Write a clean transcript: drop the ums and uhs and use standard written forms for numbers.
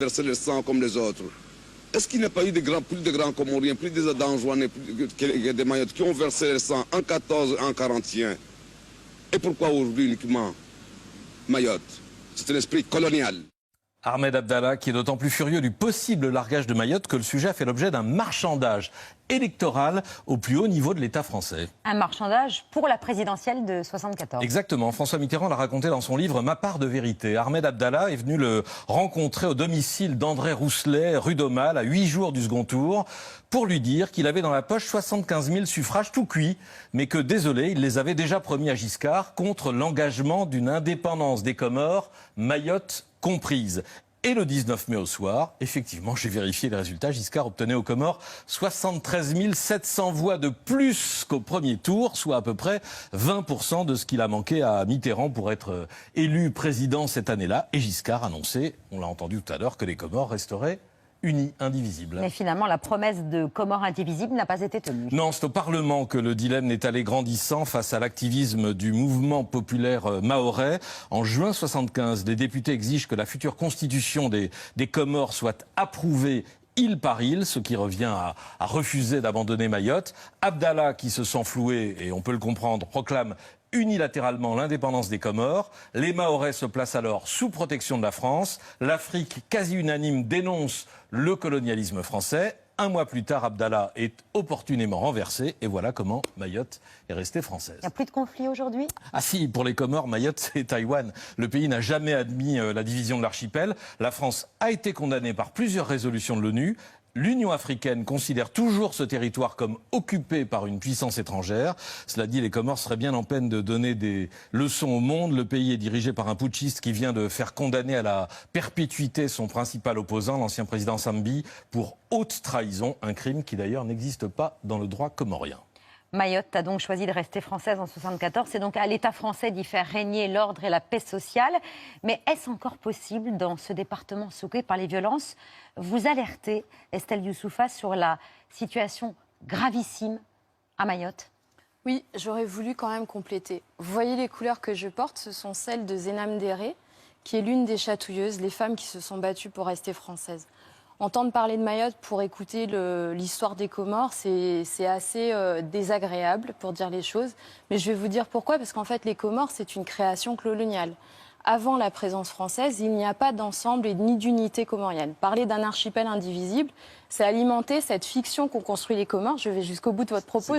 verser le sang comme les autres. Est-ce qu'il n'y a pas eu plus de grands Comoriens, plus de Danjouanais, que des Mayotte qui ont versé le sang en 14 et en 41? Et pourquoi aujourd'hui uniquement Mayotte? C'est un esprit colonial. Ahmed Abdallah, qui est d'autant plus furieux du possible largage de Mayotte que le sujet a fait l'objet d'un marchandage électoral au plus haut niveau de l'État français. Un marchandage pour la présidentielle de 74. Exactement. François Mitterrand l'a raconté dans son livre Ma part de vérité. Ahmed Abdallah est venu le rencontrer au domicile d'André Rousselet, rue d'Aumale, à 8 jours du second tour, pour lui dire qu'il avait dans la poche 75 000 suffrages tout cuits, mais que, désolé, il les avait déjà promis à Giscard contre l'engagement d'une indépendance des Comores, Mayotte comprise. Et le 19 mai au soir, effectivement, j'ai vérifié les résultats, Giscard obtenait aux Comores 73 700 voix de plus qu'au premier tour, soit à peu près 20% de ce qu'il a manqué à Mitterrand pour être élu président cette année-là. Et Giscard annonçait, on l'a entendu tout à l'heure, que les Comores resteraient unis, indivisibles. Mais finalement, la promesse de Comores indivisibles n'a pas été tenue. Non, c'est au Parlement que le dilemme est allé grandissant face à l'activisme du mouvement populaire mahorais. En juin 75, les députés exigent que la future constitution des Comores soit approuvée île par île, ce qui revient à refuser d'abandonner Mayotte. Abdallah, qui se sent floué, et on peut le comprendre, proclame unilatéralement l'indépendance des Comores. Les Mahorais se placent alors sous protection de la France. L'Afrique, quasi unanime, dénonce le colonialisme français. Un mois plus tard, Abdallah est opportunément renversé. Et voilà comment Mayotte est restée française. Il n'y a plus de conflit aujourd'hui? Ah si, pour les Comores, Mayotte, c'est Taïwan. Le pays n'a jamais admis la division de l'archipel. La France a été condamnée par plusieurs résolutions de l'ONU. L'Union africaine considère toujours ce territoire comme occupé par une puissance étrangère. Cela dit, les Comores seraient bien en peine de donner des leçons au monde. Le pays est dirigé par un putschiste qui vient de faire condamner à la perpétuité son principal opposant, l'ancien président Sambi, pour haute trahison, un crime qui d'ailleurs n'existe pas dans le droit comorien. Mayotte a donc choisi de rester française en 1974. C'est donc à l'État français d'y faire régner l'ordre et la paix sociale. Mais est-ce encore possible dans ce département secoué par les violences? Vous alertez, Estelle Youssoufa, sur la situation gravissime à Mayotte. Oui, j'aurais voulu quand même compléter. Vous voyez les couleurs que je porte, ce sont celles de Zénam Déré, qui est l'une des chatouilleuses, les femmes qui se sont battues pour rester françaises. Entendre parler de Mayotte pour écouter l'histoire des Comores, c'est assez désagréable pour dire les choses. Mais je vais vous dire pourquoi, parce qu'en fait les Comores, c'est une création coloniale. Avant la présence française, il n'y a pas d'ensemble et ni d'unité comorienne. Parler d'un archipel indivisible, c'est alimenter cette fiction qu'ont construit les Comores. Je vais jusqu'au bout de votre propos.